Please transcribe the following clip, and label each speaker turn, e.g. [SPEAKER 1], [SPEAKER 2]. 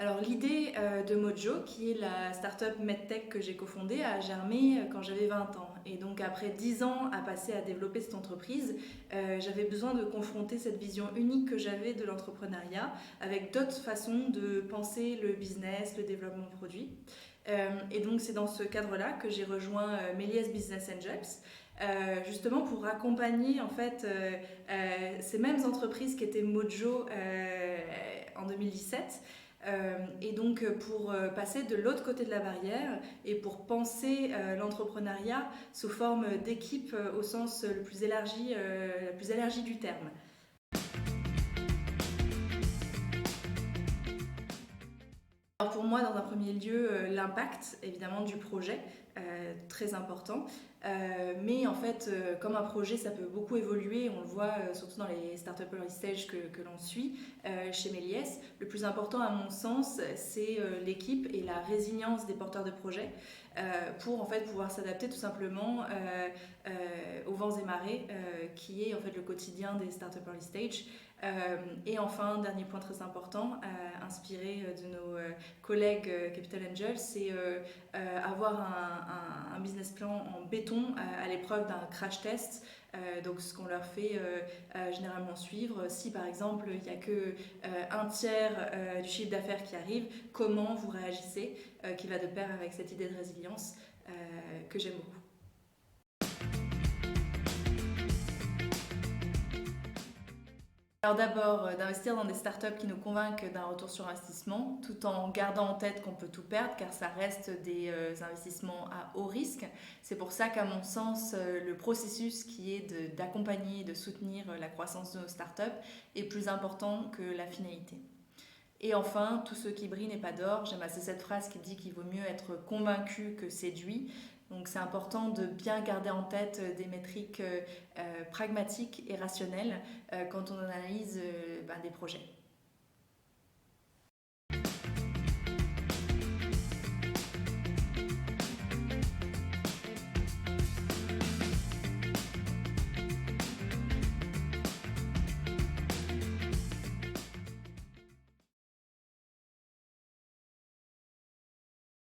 [SPEAKER 1] Alors l'idée de Mojo, qui est la startup MedTech que j'ai cofondée, a germé quand j'avais 20 ans. Et donc après 10 ans à passer à développer cette entreprise, j'avais besoin de confronter cette vision unique que j'avais de l'entrepreneuriat avec d'autres façons de penser le business, le développement de produits. Et donc c'est dans ce cadre-là que j'ai rejoint Méliès Business Angels, justement pour accompagner en fait ces mêmes entreprises qui étaient Mojo en 2017. Et donc pour passer de l'autre côté de la barrière et pour penser l'entrepreneuriat sous forme d'équipe au sens le plus élargi du terme. Alors pour moi, dans un premier lieu, l'impact évidemment du projet, très important. Mais en fait, comme un projet, ça peut beaucoup évoluer. On le voit surtout dans les startups early stage que l'on suit chez Méliès. Le plus important, à mon sens, c'est l'équipe et la résilience des porteurs de projets pour en fait pouvoir s'adapter tout simplement aux vents et marées qui est en fait le quotidien des startups early stage. Et enfin, dernier point très important, inspiré de nos collègues Capital Angels, c'est avoir un business plan en béton à l'épreuve d'un crash test. Donc ce qu'on leur fait généralement suivre, si par exemple il n'y a que un tiers du chiffre d'affaires qui arrive, comment vous réagissez, qui va de pair avec cette idée de résilience que j'aime beaucoup. Alors d'abord, d'investir dans des startups qui nous convainquent d'un retour sur investissement, tout en gardant en tête qu'on peut tout perdre, car ça reste des investissements à haut risque. C'est pour ça qu'à mon sens, le processus qui est d'accompagner et de soutenir la croissance de nos startups est plus important que la finalité. Et enfin, tout ce qui brille n'est pas d'or. J'aime assez cette phrase qui dit qu'il vaut mieux être convaincu que séduit. Donc c'est important de bien garder en tête des métriques pragmatiques et rationnelles quand on analyse des projets.